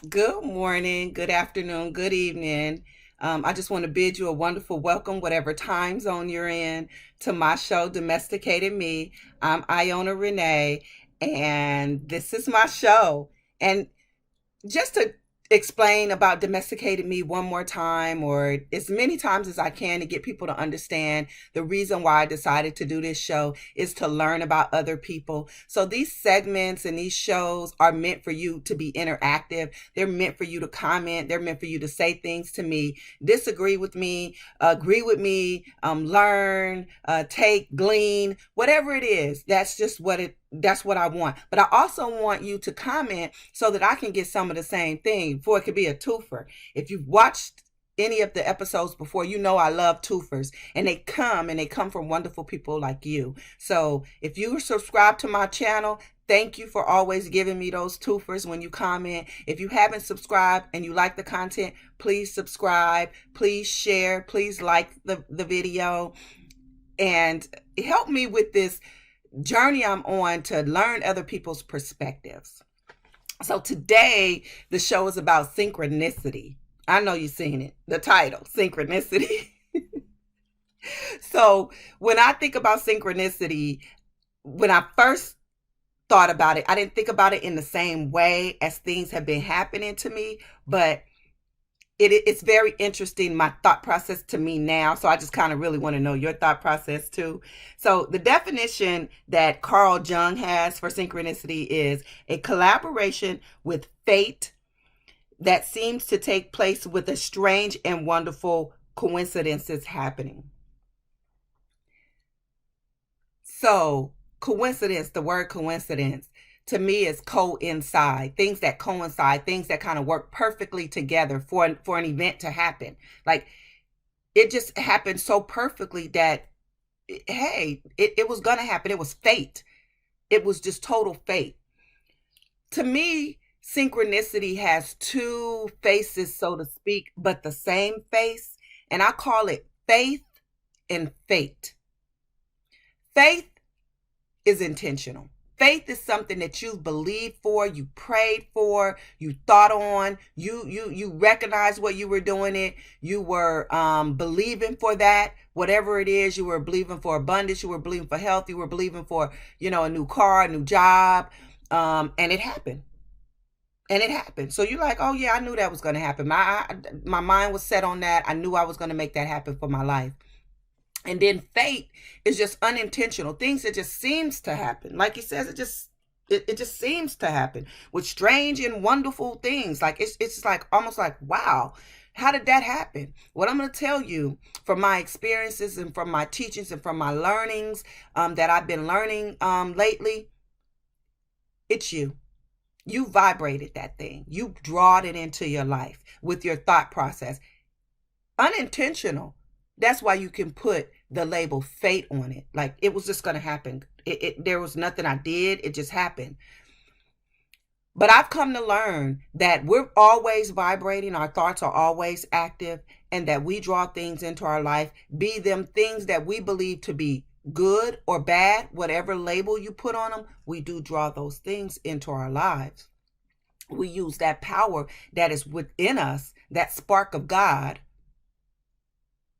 Good morning, good afternoon, good evening. I just want to bid you a wonderful welcome, whatever time zone you're in, to my show, Domesticated Me. I'm Iona Renee, and this is my show. And just to explain about domesticated me one more time, or as many times as I can, to get people to understand the reason why I decided to do this show is to learn about other people. So these segments and these shows are meant for you to be interactive. They're meant for you to comment. They're meant for you to say things to me, disagree with me, agree with me, learn, take, glean, whatever it is. That's what I want. But I also want you to comment so that I can get some of the same thing, for it could be a twofer. If you've watched any of the episodes before, you know I love twofers, and they come from wonderful people like you. So if you subscribe to my channel, thank you for always giving me those twofers when you comment. If you haven't subscribed and you like the content, please subscribe, please share, please like the video, and help me with this journey I'm on to learn other people's perspectives. So today, the show is about synchronicity. I know you've seen it, the title, Synchronicity. So when I think about synchronicity, when I first thought about it, I didn't think about it in the same way as things have been happening to me, but it's very interesting, my thought process to me now. So I just kind of really want to know your thought process too. So the definition that Carl Jung has for synchronicity is a collaboration with fate that seems to take place with a strange and wonderful coincidences happening. So coincidence, the word coincidence, to me is coincide, things that coincide, things that kind of work perfectly together for an event to happen. Like, it just happened so perfectly that, hey, it was gonna happen. It was fate. It was just total fate. To me, synchronicity has two faces, so to speak, but the same face, and I call it faith and fate. Faith is intentional. Faith is something that you've believed for, you prayed for, you thought on, you recognized what you were doing it, you were believing for that, whatever it is. You were believing for abundance, you were believing for health, you were believing for, a new car, a new job, and it happened. And it happened. So you're like, oh yeah, I knew that was going to happen. My mind was set on that. I knew I was going to make that happen for my life. And then fate is just unintentional things that just seems to happen. Like he says, it just seems to happen with strange and wonderful things. Like it's like almost like, wow, how did that happen? What I'm going to tell you from my experiences and from my teachings and from my learnings, that I've been learning lately, it's you. You vibrated that thing. You drawed it into your life with your thought process. Unintentional. That's why you can put the label fate on it. Like, it was just going to happen. There was nothing I did. It just happened. But I've come to learn that we're always vibrating. Our thoughts are always active, and that we draw things into our life, be them things that we believe to be good or bad, whatever label you put on them, we do draw those things into our lives. We use that power that is within us, that spark of God,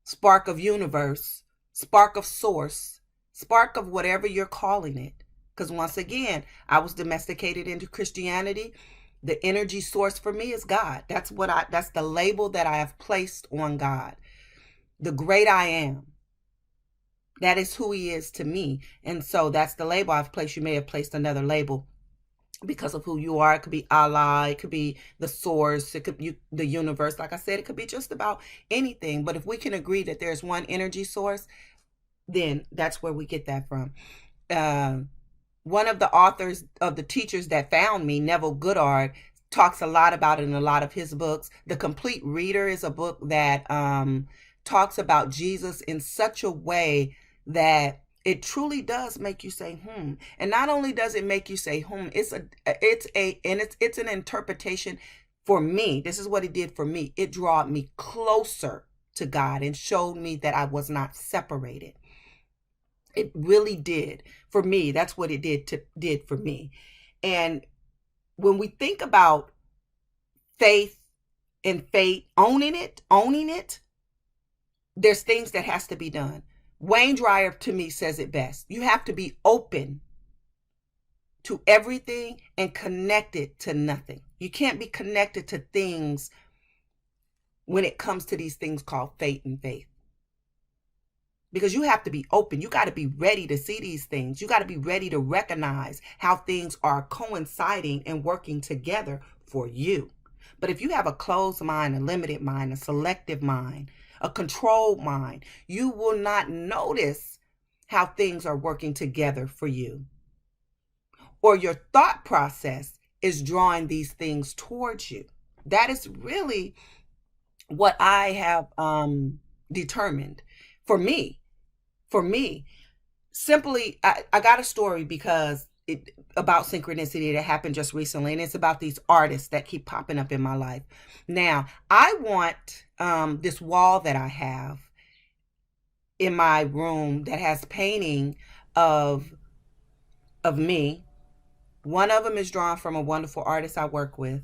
spark of universe, spark of source, spark of whatever you're calling it. Because once again, I was domesticated into Christianity. The energy source for me is God. That's the label that I have placed on God. The great I am. That is who he is to me. And so that's the label I've placed. You may have placed another label because of who you are. It could be Allah, it could be the source, it could be the universe. Like I said, it could be just about anything. But if we can agree that there's one energy source, then that's where we get that from. Uh, One of the authors of the teachers that found me, Neville Goddard, talks a lot about it in a lot of his books. The Complete Reader is a book that talks about Jesus in such a way that it truly does make you say and not only does it make you say it's an interpretation. For me, this is what it did for me. It drawed me closer to God and showed me that I was not separated. It really did for me. That's what it did for me. And when we think about faith and fate, owning it, there's things that has to be done. Wayne Dyer to me says it best. You have to be open to everything and connected to nothing. You can't be connected to things when it comes to these things called fate and faith. Because you have to be open. You got to be ready to see these things. You got to be ready to recognize how things are coinciding and working together for you. But if you have a closed mind, a limited mind, a selective mind, a controlled mind, you will not notice how things are working together for you. Or your thought process is drawing these things towards you. That is really what I have determined for me. Simply, I got a story because about synchronicity that happened just recently, and it's about these artists that keep popping up in my life. Now, I want this wall that I have in my room that has painting of me. One of them is drawn from a wonderful artist I work with.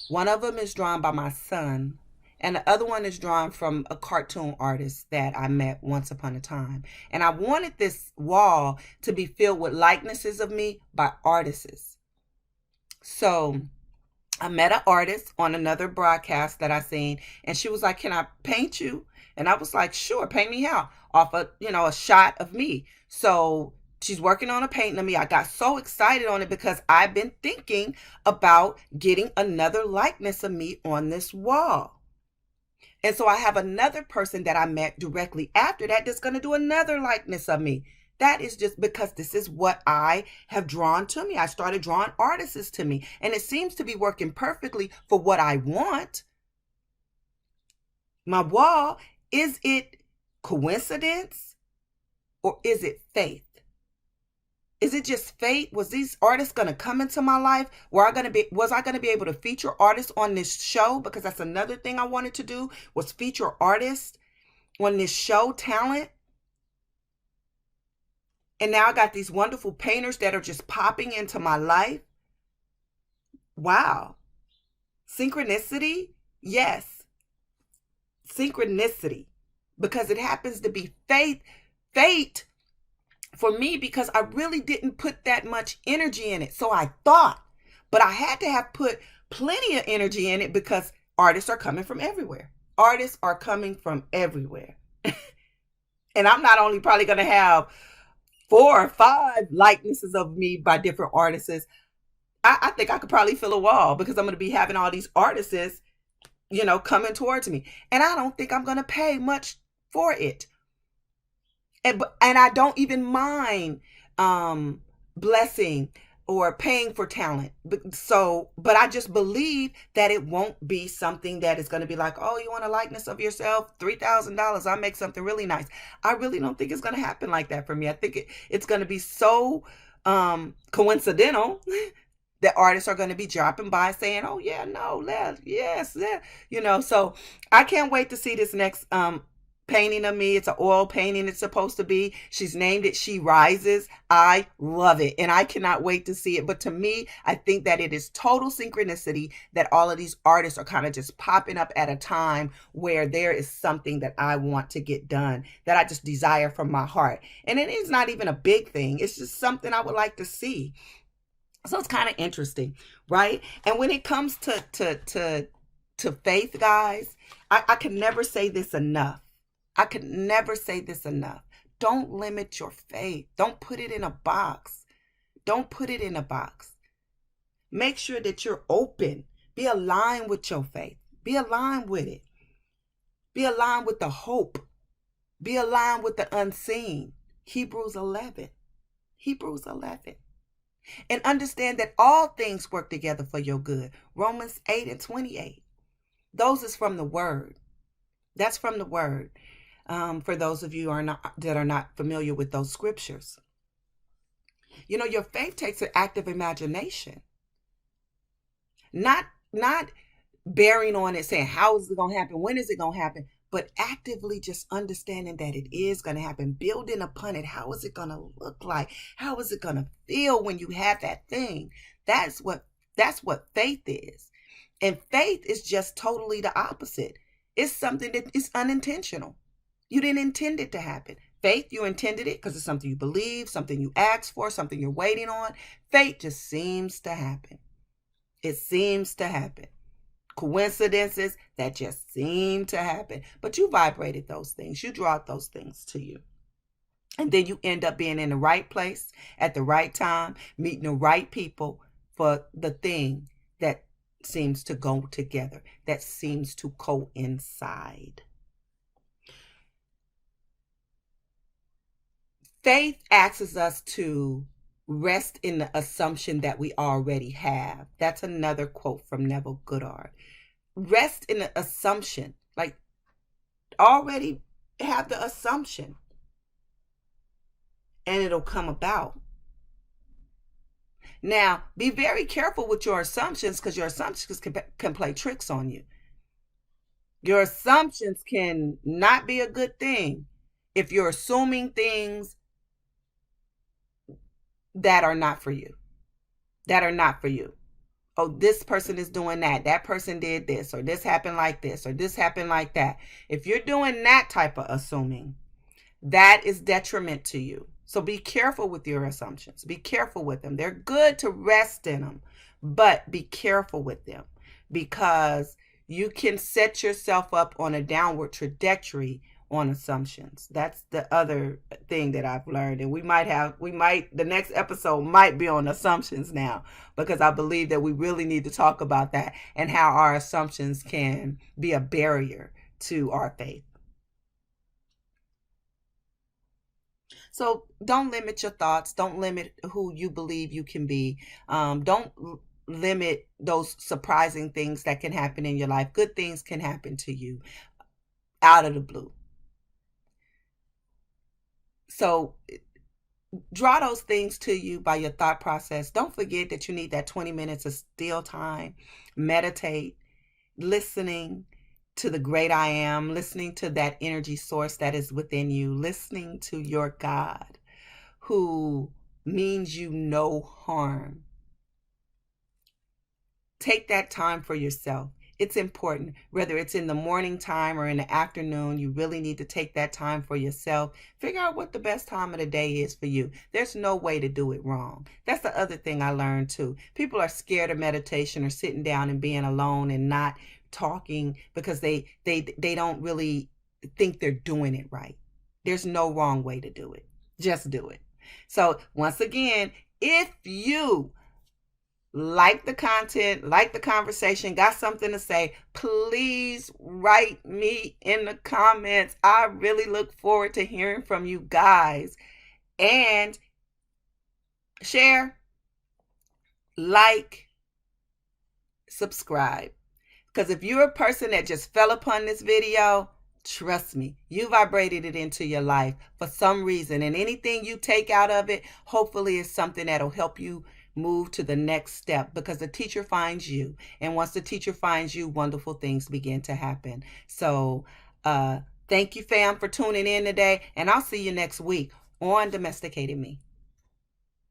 One of them is drawn by my son. And the other one is drawn from a cartoon artist that I met once upon a time. And I wanted this wall to be filled with likenesses of me by artists. So I met an artist on another broadcast that I seen, and she was like, "Can I paint you?" And I was like, "Sure, paint me how?" Off a shot of me. So she's working on a painting of me. I got so excited on it because I've been thinking about getting another likeness of me on this wall. And so I have another person that I met directly after that that's going to do another likeness of me. That is just because this is what I have drawn to me. I started drawing artists to me, and it seems to be working perfectly for what I want. My wall, is it coincidence or is it faith? Is it just fate? Was these artists going to come into my life? Was I going to be able to feature artists on this show? Because that's another thing I wanted to do, was feature artists on this show, talent. And now I got these wonderful painters that are just popping into my life. Wow. Synchronicity? Yes. Synchronicity. Because it happens to be faith. Fate for me, because I really didn't put that much energy in it. So I thought, but I had to have put plenty of energy in it because artists are coming from everywhere. Artists are coming from everywhere. And I'm not only probably going to have 4 or 5 likenesses of me by different artists. I think I could probably fill a wall because I'm going to be having all these artists, coming towards me. And I don't think I'm going to pay much for it. And I don't even mind blessing or paying for talent. But I just believe that it won't be something that is going to be like, "Oh, you want a likeness of yourself? $3,000. I'll make something really nice." I really don't think it's going to happen like that for me. I think it's going to be so coincidental that artists are going to be dropping by saying, "Oh yeah, no, yes, yeah." So I can't wait to see this next painting of me. It's an oil painting. It's supposed to be. She's named it She Rises. I love it, and I cannot wait to see it. But to me, I think that it is total synchronicity that all of these artists are kind of just popping up at a time where there is something that I want to get done, that I just desire from my heart. And it is not even a big thing. It's just something I would like to see. So it's kind of interesting, right? And when it comes to faith, guys, I can never say this enough. Don't limit your faith. Don't put it in a box. Make sure that you're open. Be aligned with your faith. Be aligned with it. Be aligned with the hope. Be aligned with the unseen. Hebrews 11. And understand that all things work together for your good. Romans 8:28. Those is from the word. That's from the word. For those of you that are not familiar with those scriptures. Your faith takes an active imagination. Not bearing on it, saying, "How is it going to happen? When is it going to happen?" But actively just understanding that it is going to happen, building upon it. How is it going to look like? How is it going to feel when you have that thing? That's what faith is. And faith is just totally the opposite. It's something that is unintentional. You didn't intend it to happen. Faith, you intended it because it's something you believe, something you asked for, something you're waiting on. Faith just seems to happen. It seems to happen. Coincidences that just seem to happen. But you vibrated those things. You brought those things to you. And then you end up being in the right place at the right time, meeting the right people for the thing that seems to go together, that seems to coincide. Faith asks us to rest in the assumption that we already have. That's another quote from Neville Goddard. Rest in the assumption, like already have the assumption, and it'll come about. Now, be very careful with your assumptions because your assumptions can play tricks on you. Your assumptions can not be a good thing if you're assuming things that are not for you. That are not for you. Oh, this person is doing that. That person did this, or this happened like this, or this happened like that. If you're doing that type of assuming, that is detriment to you. So be careful with your assumptions. Be careful with them. They're good to rest in them, but be careful with them because you can set yourself up on a downward trajectory on assumptions. That's the other thing that I've learned. And the next episode might be on assumptions now because I believe that we really need to talk about that and how our assumptions can be a barrier to our faith. So don't limit your thoughts. Don't limit who you believe you can be. Don't limit those surprising things that can happen in your life. Good things can happen to you out of the blue. So draw those things to you by your thought process. Don't forget that you need that 20 minutes of still time. Meditate, listening to the great I am, listening to that energy source that is within you, listening to your God who means you no harm. Take that time for yourself. It's important, whether it's in the morning time or in the afternoon, you really need to take that time for yourself. Figure out what the best time of the day is for you. There's no way to do it wrong. That's the other thing I learned too. People are scared of meditation or sitting down and being alone and not talking because they don't really think they're doing it right. There's no wrong way to do it. Just do it. So once again, if you like the content, like the conversation, got something to say, please write me in the comments. I really look forward to hearing from you guys. And share, like, subscribe. Because if you're a person that just fell upon this video, trust me, you vibrated it into your life for some reason. And anything you take out of it, hopefully is something that'll help you move to the next step because the teacher finds you. And once the teacher finds you, wonderful things begin to happen. So thank you, fam, for tuning in today. And I'll see you next week on Domesticated Me.